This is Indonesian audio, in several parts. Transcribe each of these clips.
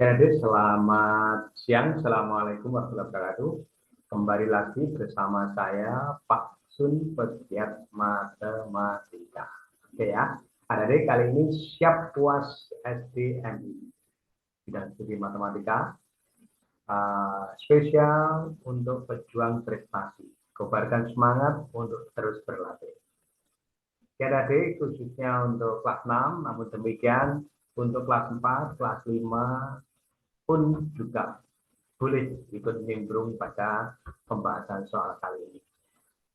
Jadi selamat siang, Assalamualaikum warahmatullahi wabarakatuh. Kembali lagi bersama saya Pak Sun, pegiat matematika. Oke ya, adik-adik kali ini siap puas SDMI bidang studi matematika spesial untuk pejuang prestasi. Kobarkan semangat untuk terus berlatih. Oke adik, khususnya untuk kelas 6, namun demikian untuk kelas 4, kelas 5 pun juga boleh ikut nimbrung pada pembahasan soal kali ini.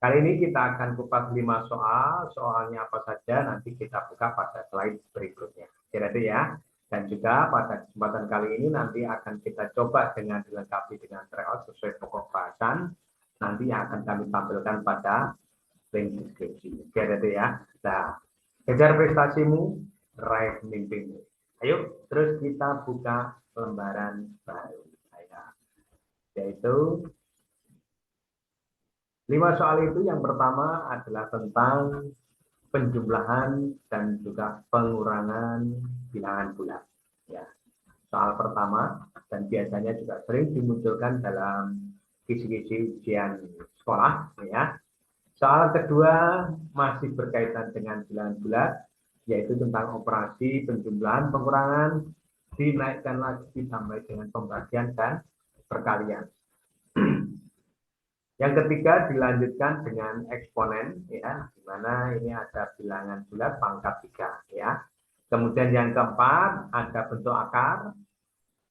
Kali ini kita akan kupas 5 soal, soalnya apa saja nanti kita buka pada slide berikutnya. Jadi ya, dan juga pada kesempatan kali ini nanti akan kita coba dengan dilengkapi dengan tryout sesuai pokok bahasan, nanti yang akan kami tampilkan pada link deskripsi. Jadi ya, nah, kejar prestasimu, raih mimpimu. Ayo, terus kita buka lembaran baru. Yaitu 5 soal itu yang pertama adalah tentang penjumlahan dan juga pengurangan bilangan bulat. Ya, soal pertama dan biasanya juga sering dimunculkan dalam kisi-kisi ujian sekolah. Ya. Soal kedua masih berkaitan dengan bilangan bulat, yaitu tentang operasi penjumlahan pengurangan dinaikkan lagi ditambah dengan pembagian dan perkalian. Yang ketiga dilanjutkan dengan eksponen, ya, di mana ini ada bilangan bulat pangkat 3, ya. Kemudian yang keempat ada bentuk akar,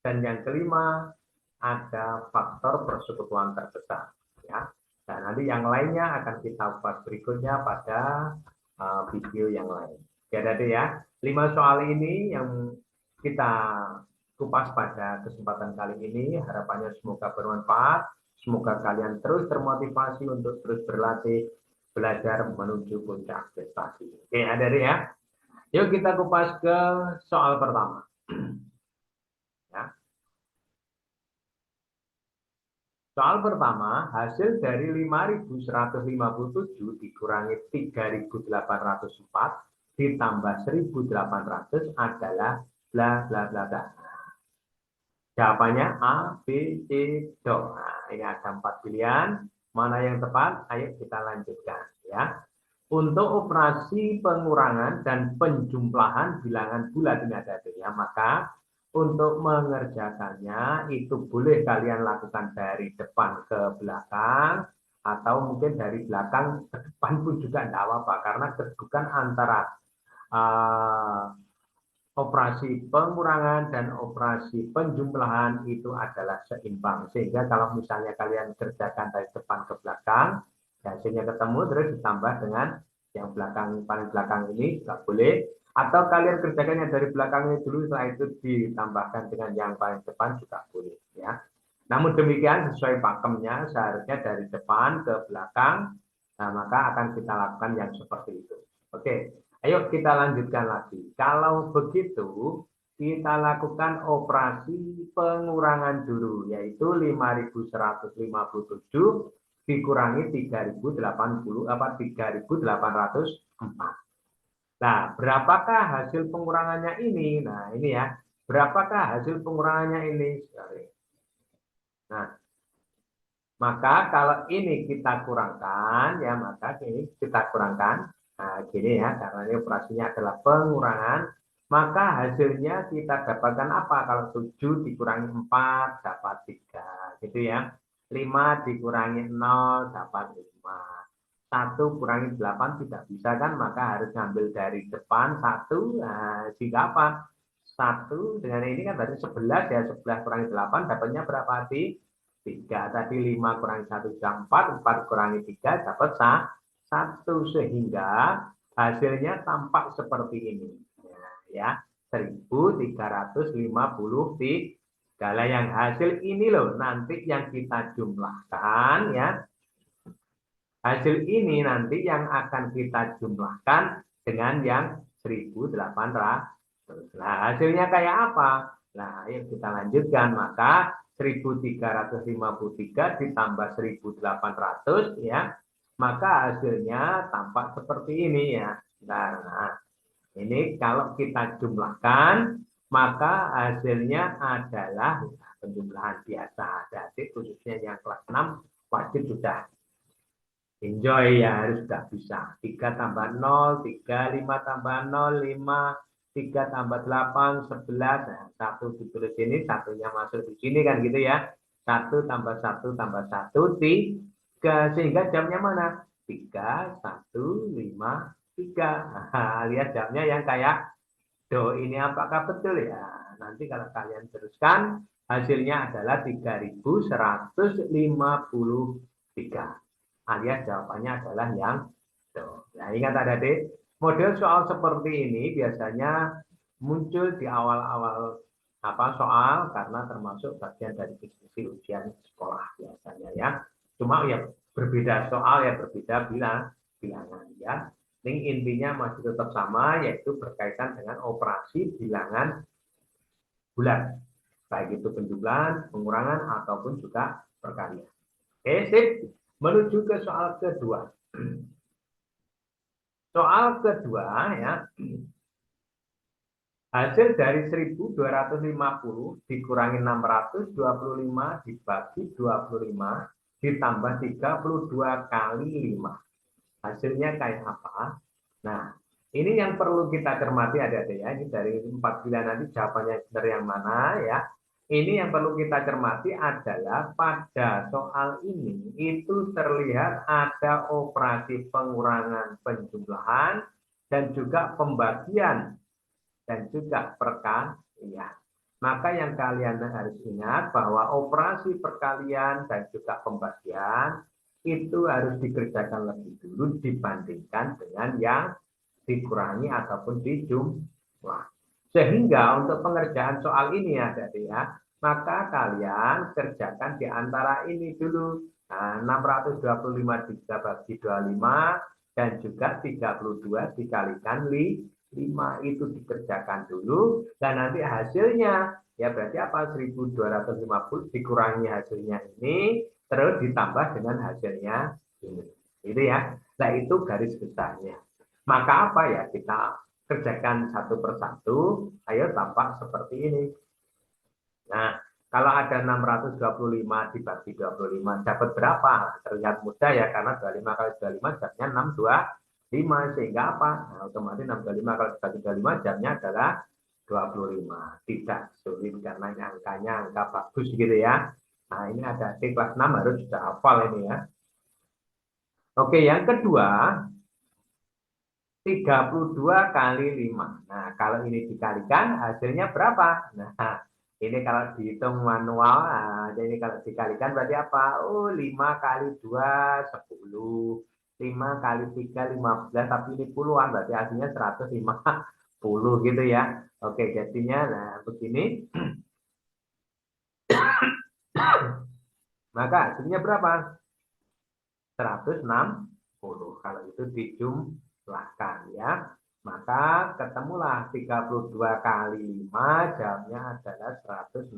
dan yang kelima ada faktor persekutuan terbesar, ya. Dan nanti yang lainnya akan kita bahas berikutnya pada video yang lain. Jadi ya, 5 soal ini yang kita kupas pada kesempatan kali ini. Harapannya semoga bermanfaat. Semoga kalian terus termotivasi untuk terus berlatih, belajar menuju puncak prestasi. Oke, adik-adik ya. Yuk kita kupas ke soal pertama. Ya. Soal pertama, hasil dari 5.157 dikurangi 3.804 ditambah 1.800 adalah bla bla bla bla. Jawabannya A, B, C, D. Nah, ini ada 4 pilihan. Mana yang tepat? Ayo kita lanjutkan. Ya. Untuk operasi pengurangan dan penjumlahan bilangan bulat ini ada ya. Maka untuk mengerjakannya itu boleh kalian lakukan dari depan ke belakang atau mungkin dari belakang ke depan pun juga tidak apa-apa karena kedudukan antara operasi pengurangan dan operasi penjumlahan itu adalah seimbang. Sehingga kalau misalnya kalian kerjakan dari depan ke belakang, hasilnya ketemu terus ditambah dengan yang belakang paling belakang ini nggak boleh. Atau kalian kerjakannya dari belakangnya dulu, setelah itu ditambahkan dengan yang paling depan juga boleh. Ya. Namun demikian sesuai pakemnya seharusnya dari depan ke belakang, nah maka akan kita lakukan yang seperti itu. Oke. Ayo kita lanjutkan lagi. Kalau begitu, kita lakukan operasi pengurangan dulu, yaitu 5.157 dikurangi 3.804. Nah, berapakah hasil pengurangannya ini? Nah, ini ya. Berapakah hasil pengurangannya ini? Nah, maka kalau ini kita kurangkan, ya maka ini kita kurangkan. Nah, gini ya, karena ini operasinya adalah pengurangan, maka hasilnya kita dapatkan apa? Kalau 7 dikurangi 4 dapat 3, gitu ya. 5 dikurangi 0 dapat 5. 1 kurangi 8 tidak bisa kan, maka harus ngambil dari depan 1. Nah, sehingga apa? 1 dengan ini kan berarti 11 ya, 11 kurangi 8 dapatnya berapa sih? 3. Tadi 5 kurangi 1 jam 4, 4 kurangi 3 dapat 1, sehingga hasilnya tampak seperti ini. Ya, 1.353. Kalau yang hasil ini loh, nanti yang kita jumlahkan ya. Hasil ini nanti yang akan kita jumlahkan dengan yang 1.800. Nah, hasilnya kayak apa? Nah, ayo kita lanjutkan. Maka 1.353 ditambah 1.800 ya, maka hasilnya tampak seperti ini ya. Nah, ini kalau kita jumlahkan maka hasilnya adalah penjumlahan biasa. Jadi khususnya yang kelas 6 wajib sudah enjoy ya, harus sudah bisa. 3 tambah 0, 3, 5 tambah 0, 5, 3 tambah 8, 11. Nah, 1 ditulis ini, satunya masuk di sini kan gitu ya. 1 tambah 1 tambah 1, 3. Sehingga jamnya mana? 3, 1, 5, 3. Nah, lihat jamnya yang kayak do ini apakah betul ya? Nanti kalau kalian teruskan, hasilnya adalah 3153. Alias jawabannya adalah yang do. Nah, ingat adik-adik, model soal seperti ini biasanya muncul di awal-awal soal karena termasuk bagian dari diskusi ujian sekolah biasanya ya. Cuma ya berbeda soal ya berbeda bilangan ya. Ini intinya masih tetap sama, yaitu berkaitan dengan operasi bilangan bulat, baik itu penjumlahan, pengurangan, ataupun juga perkalian. Oke, sip. Menuju ke soal kedua. Soal kedua ya, hasil dari 1250 dikurangi 625 dibagi 25 ditambah 32 kali 5. Hasilnya kayak apa? Nah, ini yang perlu kita cermati adik-adik ya. Ini dari 4 pilihan nanti jawabannya benar yang mana ya. Ini yang perlu kita cermati adalah pada soal ini itu terlihat ada operasi pengurangan penjumlahan dan juga pembagian dan juga perkalian. Maka yang kalian harus ingat bahwa operasi perkalian dan juga pembagian itu harus dikerjakan lebih dulu dibandingkan dengan yang dikurangi ataupun dijumlah. Sehingga untuk pengerjaan soal ini ya, maka kalian kerjakan di antara ini dulu. Nah, 625 dibagi 25 dan juga 32 dikalikan 5 itu dikerjakan dulu dan nanti hasilnya ya berarti apa 1250 dikurangi hasilnya ini terus ditambah dengan hasilnya ini. Itu ya. Nah, itu garis besarnya. Maka apa ya kita kerjakan satu persatu, ayo tampak seperti ini. Nah, kalau ada 625 dibagi 25, dapat berapa? Terlihat mudah ya, karena 25 kali 25 jamnya 625. Sehingga apa? Nah, otomatis 625 kali dibagi 25 jamnya adalah 25. Tidak sulit karena ini angkanya angka bagus gitu ya. Nah, ini ada di kelas 6 harus sudah hafal ini ya. Oke, yang kedua, 32 kali 5. Nah, kalau ini dikalikan hasilnya berapa? Nah, ini kalau dihitung manual, jadi kalau dikalikan berarti apa? Oh, 5 kali 2, 10. 5 kali 3, 15. Tapi ini puluhan, berarti hasilnya 150 gitu ya. Oke, jadinya, nah begini. Maka hasilnya berapa? 160. Kalau itu dijumlahkan ya. Maka ketemulah 32 kali 5 jamnya adalah 160.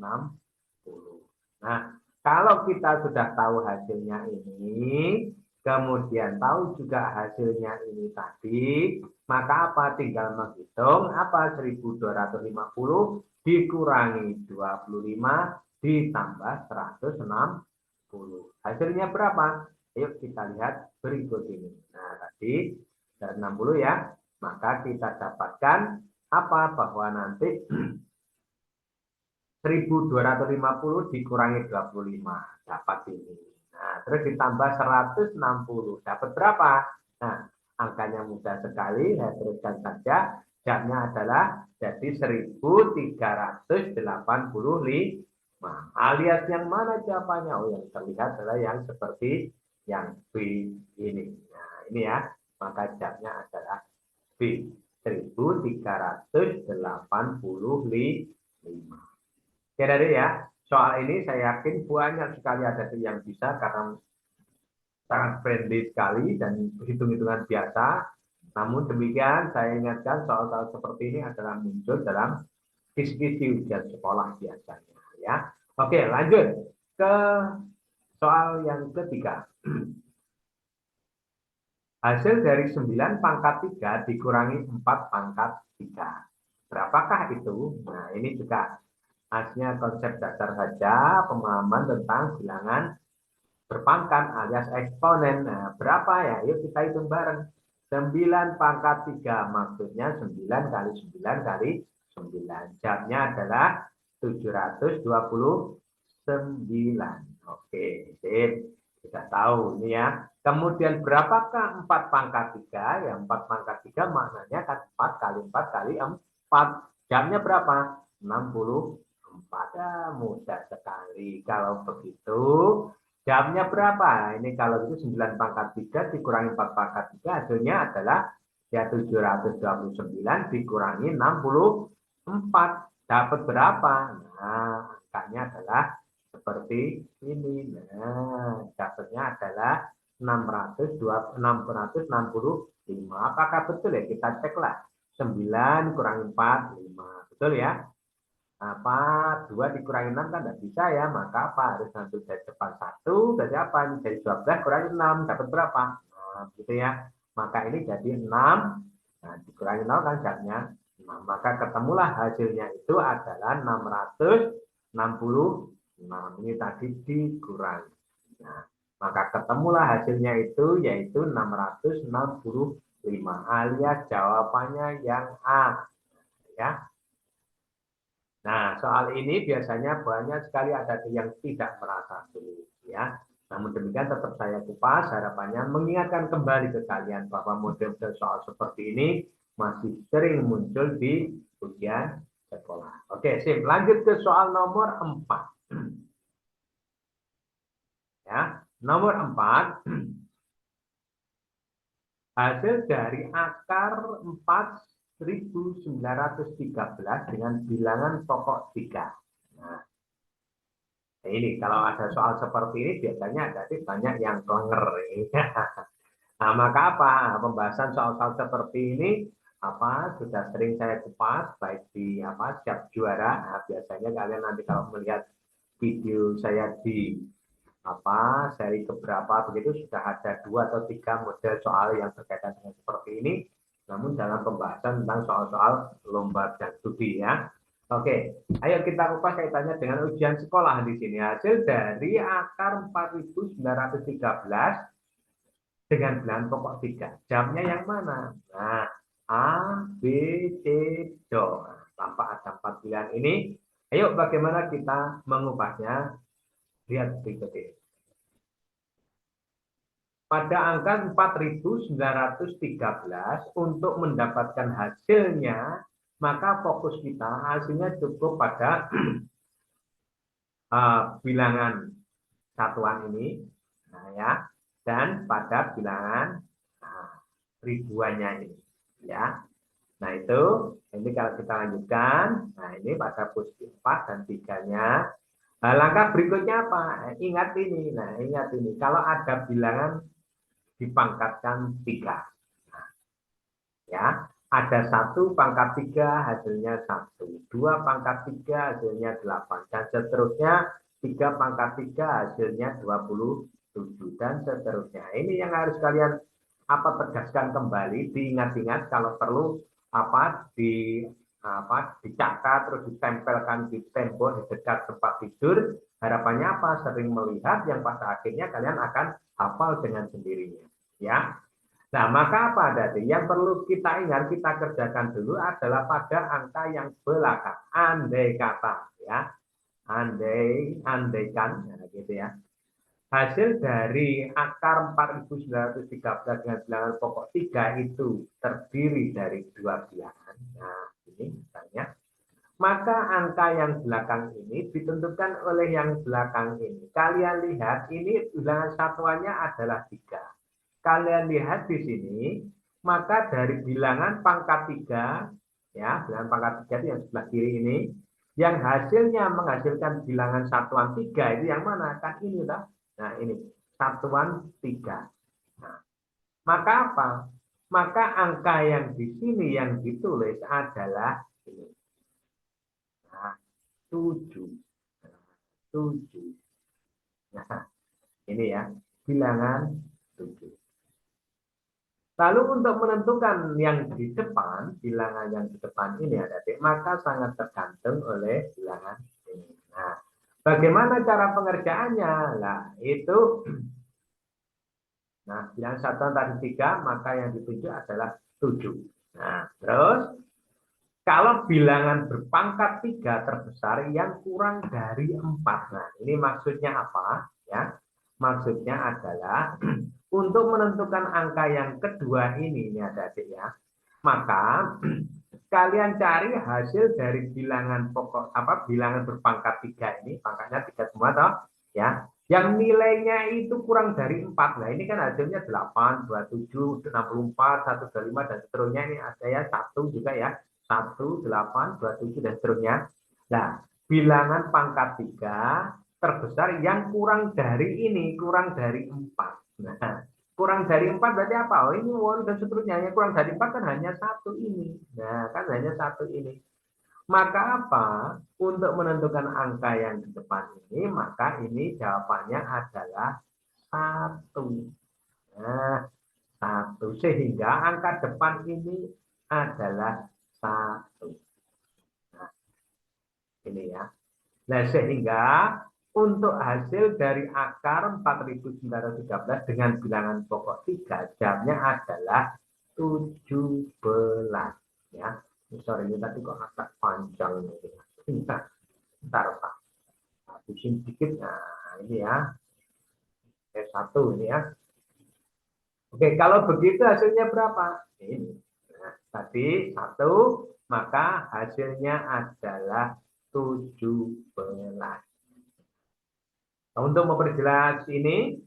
Nah, kalau kita sudah tahu hasilnya ini, kemudian tahu juga hasilnya ini tadi, maka apa? Tinggal menghitung apa 1250 dikurangi 25 ditambah 160. Hasilnya berapa? Ayo kita lihat berikut ini. Nah, tadi dari 60 ya, maka kita dapatkan apa? Bahwa nanti 1250 dikurangi 25, dapat ini. Nah, terus ditambah 160, dapat berapa? Nah, angkanya mudah sekali, saya teruskan saja. Jamnya adalah jadi 1385. Alias yang mana jawabannya? Oh, yang terlihat adalah yang seperti yang B ini. Nah, ini ya, maka jamnya adalah B, 1385. Oke, dari ya, soal ini saya yakin banyak sekali ada yang bisa karena sangat friendly sekali dan hitung-hitungan biasa. Namun demikian, saya ingatkan soal-soal seperti ini adalah muncul dalam diskusi ujian sekolah biasanya. Ya, oke, lanjut ke soal yang ketiga. Hasil dari 9 pangkat 3 dikurangi 4 pangkat 3. berapakah itu? Nah, ini juga aslinya konsep dasar saja pemahaman tentang bilangan berpangkat alias eksponen. Nah, berapa ya? Yuk kita hitung bareng. 9 pangkat 3 maksudnya 9 kali 9 kali 9. Jamnya adalah 729. Oke, sip. Kita tahu ini ya. Kemudian berapakah 4 pangkat 3? Ya 4 pangkat 3 maknanya kan 4 kali 4 kali 4. Jamnya berapa? 64. Ya, mudah sekali. Kalau begitu, jamnya berapa? Ini kalau itu 9 pangkat 3 dikurangi 4 pangkat 3 hasilnya adalah ya 729 dikurangi 64. Dapat berapa? Nah, angkanya adalah seperti ini. Nah, dapatnya adalah 665. Apakah betul ya? Kita ceklah. 9 kurangi 4, 5. Betul ya? Apa 2 dikurangi 6 kan tidak bisa ya, maka apa harus ngambil dari depan 1, dari apa dari 12 kurangi 6 dapat berapa, nah, gitu ya, maka ini jadi 6, nah dikurangi 0 kan jadinya 6, maka ketemulah hasilnya itu adalah 666. Ini tadi dikurangi, nah, maka ketemulah hasilnya itu yaitu 665 alias jawabannya yang A ya. Nah, soal ini biasanya banyak sekali ada yang tidak merasa sulit, ya. Namun demikian tetap saya kupas, harapannya mengingatkan kembali ke kalian bahwa model-model soal seperti ini masih sering muncul di ujian sekolah. Oke, sip. Lanjut ke soal nomor 4. Ya, nomor 4. Hasil dari akar 4.913 dengan bilangan pokok 3. Nah, ini kalau ada soal seperti ini biasanya ada banyak yang klenger. Nah, maka apa? Pembahasan soal-soal seperti ini sudah sering saya kupas baik di siap juara. Nah, biasanya kalian nanti kalau melihat video saya di seri keberapa begitu sudah ada 2 atau 3 model soal yang berkaitan dengan seperti ini. Namun dalam pembahasan tentang soal-soal lomba dan studi ya. Oke, ayo kita kupas kaitannya dengan ujian sekolah di sini. Hasil dari akar 4.913 dengan bilangan pokok 3. Jamnya yang mana? Nah, A, B, C, Do. Nah, tanpa ada 4 pilihan ini, ayo bagaimana kita mengubahnya? Lihat berikut ini. Pada angka 4.913 untuk mendapatkan hasilnya, maka fokus kita hasilnya cukup pada bilangan satuan ini, nah ya, dan pada bilangan ribuannya ini, ya. Nah itu, ini kalau kita lanjutkan, nah ini pada posisi 4 dan 3-nya. Nah, langkah berikutnya apa? Ingat ini, kalau ada bilangan dipangkatkan 3. Nah, ya, ada 1 pangkat 3 hasilnya 1, 2 pangkat 3 hasilnya 8, dan seterusnya 3 pangkat 3 hasilnya 27, dan seterusnya. Ini yang harus kalian tegaskan kembali, diingat-ingat kalau perlu dicatat terus ditempelkan di tembok di dekat tempat tidur. Harapannya sering melihat yang pada akhirnya kalian akan hafal dengan sendirinya, ya. Nah, maka tadi yang perlu kita ingat, kita kerjakan dulu adalah pada angka yang belakang. Andai kata, ya. Andaikan, gitu ya. Hasil dari akar 4.913 dengan bilangan pokok 3 itu terdiri dari 2 bilangan. Nah, ini misalnya. Maka angka yang belakang ini ditentukan oleh yang belakang ini. Kalian lihat, ini bilangan satuannya adalah 3. Kalian lihat di sini, maka dari bilangan pangkat 3, ya, bilangan pangkat 3 itu yang sebelah kiri ini, yang hasilnya menghasilkan bilangan satuan 3 itu yang mana? Kan ini, lah. Nah, ini satuan 3. Nah, maka maka angka yang di sini yang ditulis adalah ini. Nah, 7. 7. Nah, ini ya, bilangan 7. Lalu untuk menentukan yang di depan, bilangan yang di depan ini adik-adik, maka sangat tergantung oleh bilangan ini. Nah, bagaimana cara pengerjaannya? Nah, itu, nah, bilangan satuan tadi 3, maka yang ditunjuk adalah 7. Nah, terus, kalau bilangan berpangkat 3 terbesar yang kurang dari 4. Nah, ini maksudnya apa? Ya, maksudnya adalah untuk menentukan angka yang kedua ini adik-adik ya. Maka kalian cari hasil dari bilangan pokok bilangan berpangkat 3 ini, pangkatnya 3 semua toh, ya. Yang nilainya itu kurang dari 4. Nah, ini kan hasilnya 8, 27, 64, 125 dan seterusnya. Ini ada ya 1 juga ya. 1, 8, 27 dan seterusnya. Nah, bilangan pangkat 3 terbesar yang kurang dari ini, kurang dari 4. Nah, kurang dari 4 berarti apa? Oh, ini one dan seterusnya. Yang kurang dari 4 kan hanya 1 ini. Nah, kan hanya 1 ini. Maka apa? Untuk menentukan angka yang di depan ini, maka ini jawabannya adalah 1. Nah, 1. Sehingga angka depan ini adalah 1. Nah, ini ya. Nah, sehingga untuk hasil dari akar 4.913 dengan bilangan pokok 3, jamnya adalah 17. Ya. Sorry, ini tadi kok agak panjang. Bentar, bentar Pak. Habisin dikit. Nah, ini ya. S1 ini ya. Oke, kalau begitu hasilnya berapa? Ini. Nah, tadi 1, maka hasilnya adalah 17. Nah, untuk memperjelas ini,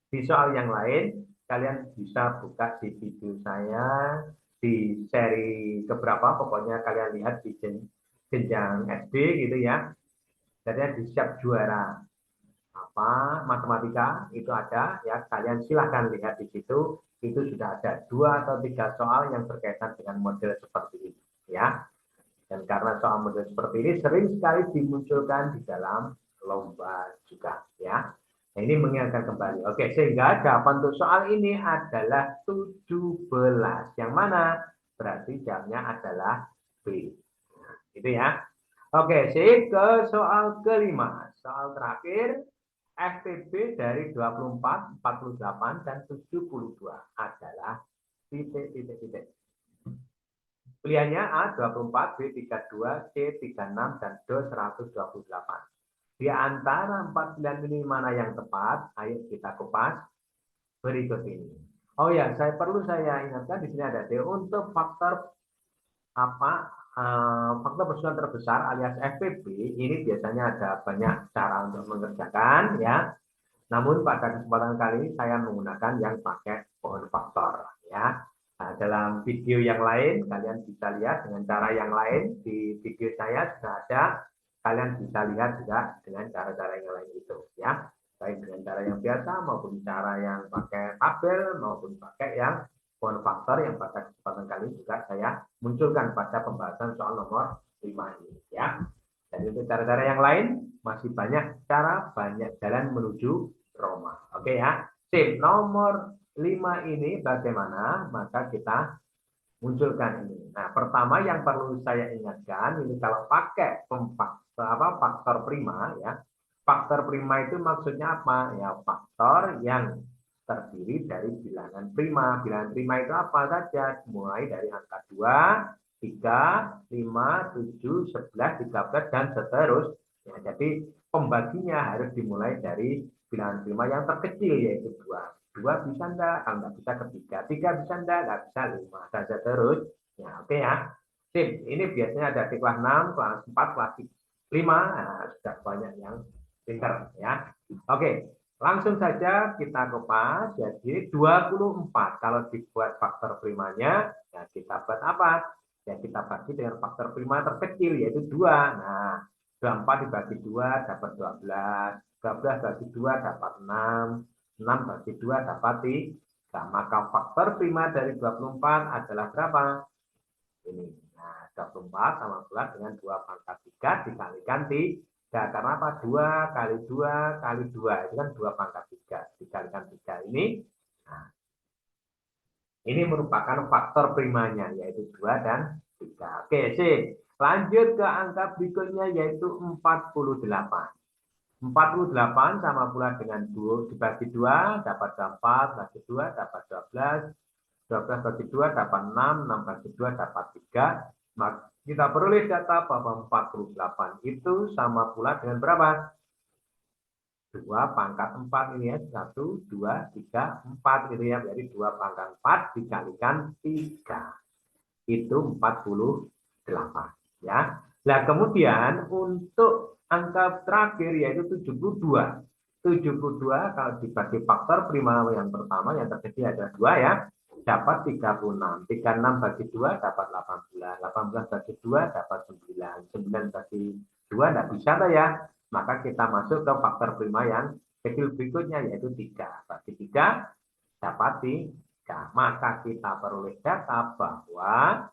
di soal yang lain, kalian bisa buka di video saya, di seri keberapa, pokoknya kalian lihat di jenjang SD gitu ya. Jadi di siap juara matematika itu ada ya, kalian silahkan lihat di situ, itu sudah ada 2 atau 3 soal yang berkaitan dengan model seperti ini ya. Dan karena soal model seperti ini sering sekali dimunculkan di dalam lomba juga ya. Nah, ini mengingatkan kembali. Oke, sehingga jawaban untuk soal ini adalah 17. Yang mana? Berarti jamnya adalah B. Nah, itu ya. Oke, sip ke soal kelima. Soal terakhir, FPB dari 24, 48, dan 72 adalah titik-titik-titik. Pilihannya A 24, B 32, C 36, dan D 128. Di antara 4 pilihan ini mana yang tepat? Ayo kita kupas berikut ini. Oh ya, perlu saya ingatkan di sini ada D untuk faktor faktor persusuan terbesar alias FPB. Ini biasanya ada banyak cara untuk mengerjakan ya. Namun pada kesempatan kali ini saya menggunakan yang pakai pohon faktor ya. Nah, dalam video yang lain kalian bisa lihat dengan cara yang lain, di video saya sudah ada, kalian bisa lihat juga dengan cara-cara yang lain itu ya, baik dengan cara yang biasa maupun cara yang pakai tabel maupun pakai yang pohon faktor yang pada kesempatan kali juga saya munculkan pada pembahasan soal nomor 5 ini ya. Dan untuk cara-cara yang lain masih banyak cara, banyak jalan menuju Roma. Oke ya. Sip, nomor 5 ini bagaimana? Maka kita munculkan ini. Nah, pertama yang perlu saya ingatkan, ini kalau pakai faktor prima ya. Faktor prima itu maksudnya apa? Ya, faktor yang terdiri dari bilangan prima. Bilangan prima itu apa saja? Mulai dari angka 2, 3, 5, 7, 11, 13, dan seterusnya. Ya, jadi pembaginya harus dimulai dari bilangan prima yang terkecil, yaitu 2. 2 bisa enggak? Kalau enggak bisa ke 3. 3 bisa enggak bisa 5. Saja terus. Ya, oke ya. Sip. Ini biasanya ada di kelas 6, kelas 4, kelas 5. Nah, sudah banyak yang pintar ya. Oke. Langsung saja kita kupas. Jadi 24. Kalau dibuat faktor primanya, ya kita buat apa? Ya kita bagi dengan faktor prima terkecil, yaitu 2. Nah, 24 dibagi 2 dapat 12. 12 bagi 2 dapat 6. 6 bagi 2 dapat 3. Maka faktor prima dari 24 adalah berapa? Ini. Nah, 24 sama pula dengan 2 pangkat 3 dikalikan 3. Karena apa? 2 kali 2 kali 2. Itu kan 2 pangkat 3. Dikalikan 3 ini. Nah, Ini merupakan faktor primanya, yaitu 2 dan 3. Oke, sip. Lanjut ke angka berikutnya, yaitu 48. 48 sama pula dengan 2 dibagi 2 dapat 4, bagi 2 dapat 12, 12 bagi 2 dapat 6, 6 bagi 2 dapat 3. Maka kita peroleh data bahwa 48 itu sama pula dengan berapa? 2 pangkat 4 ini ya, 1, 2, 3, 4 gitu ya. Jadi 2 pangkat 4 dikalikan 3. Itu 48 ya. Nah, kemudian untuk angka terakhir yaitu 72. 72 kalau dibagi faktor prima yang pertama yang terjadi ada 2 ya, dapat 36. 36 bagi 2 dapat 18. 18 bagi 2 dapat 9. 9 bagi 2 tidak bisa ya. Maka kita masuk ke faktor prima yang kecil berikutnya yaitu 3. Bagi 3 dapat 3. Maka kita peroleh data bahwa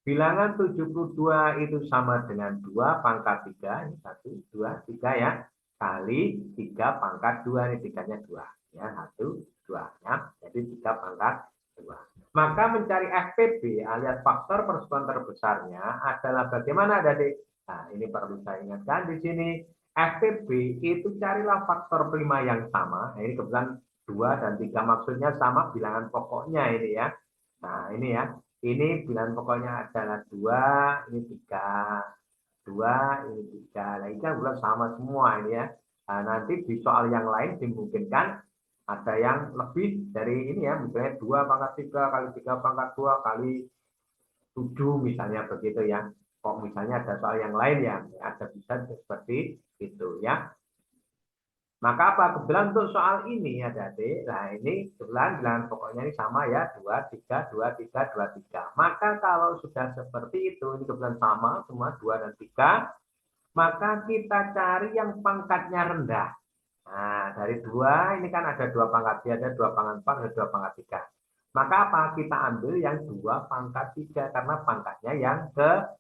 bilangan 72 itu sama dengan 2 pangkat 3. Ini 1, 2, 3 ya. Kali 3 pangkat 2. Ini 3-nya 2. Ya, 1, 2. Ya. Jadi 3 pangkat 2. Maka mencari FPB alias faktor persekutuan terbesarnya adalah bagaimana adik-adik? Nah, ini perlu saya ingatkan di sini. FPB itu carilah faktor prima yang sama. Nah, ini kebetulan 2 dan 3 maksudnya sama bilangan pokoknya ini ya. Nah, ini ya. Ini bilangan pokoknya adalah 2, ini 3. 2, ini 3. Nah, ini kan bulan sama semua ini ya. Nah, nanti di soal yang lain dimungkinkan ada yang lebih dari ini ya. Misalnya 2 pangkat 3 kali 3 pangkat 2 kali 7 misalnya begitu ya. Kok misalnya ada soal yang lain ya, ada bisa seperti itu ya. Maka apa? Kebetulan untuk soal ini adik-adik, nah ini kebetulan bilangan pokoknya ini sama ya, 2, 3, 2, 3, 2, 3. Maka kalau sudah seperti itu, ini kebetulan sama, semua 2 dan 3, maka kita cari yang pangkatnya rendah. Nah, dari 2, ini kan ada 2 pangkat, ada 2 pangkat 4, ada 2 pangkat 3. Maka apa? Kita ambil yang 2 pangkat 3, karena pangkatnya yang kecil.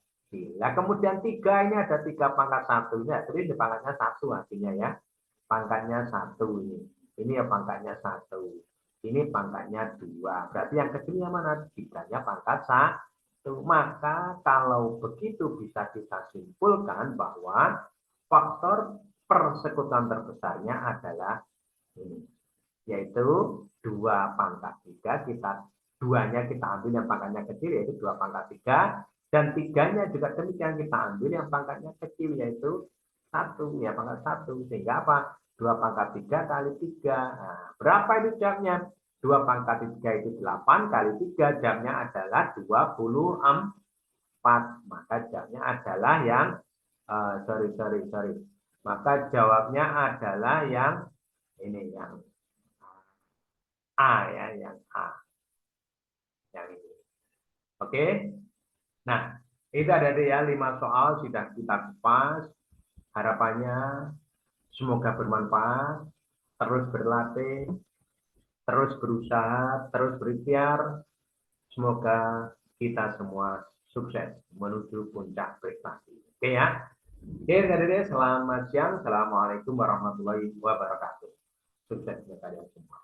Nah, kemudian 3, ini ada 3 pangkat 1. Ya, jadi ini pangkatnya 1 artinya ya. Pangkatnya 1 ini. Ini ya pangkatnya 1. Ini pangkatnya 2. Berarti yang kecilnya mana? 3-nya pangkat 1. Maka kalau begitu bisa kita simpulkan bahwa faktor persekutuan terbesarnya adalah ini. Yaitu 2 pangkat 3. Duanya kita ambil yang pangkatnya kecil yaitu 2 pangkat 3. Dan 3-nya juga demikian kita ambil yang pangkatnya kecil yaitu 1. Ya pangkat 1. Sehingga apa? 2 pangkat 3 kali 3. Nah, berapa itu jamnya? 2 pangkat 3 itu 8 kali 3. Jamnya adalah 24. Maka jamnya adalah yang sorry. Maka jawabnya adalah yang ini, yang A ya, yang A. Yang ini. Oke. Nah, itu ada ya 5 soal sudah kita kupas. Harapannya semoga bermanfaat, terus berlatih, terus berusaha, terus berikhtiar. Semoga kita semua sukses menuju puncak prestasi. Oke ya. Oke, adik-adik, selamat siang. Assalamualaikum warahmatullahi wabarakatuh. Sukses untuk kalian semua.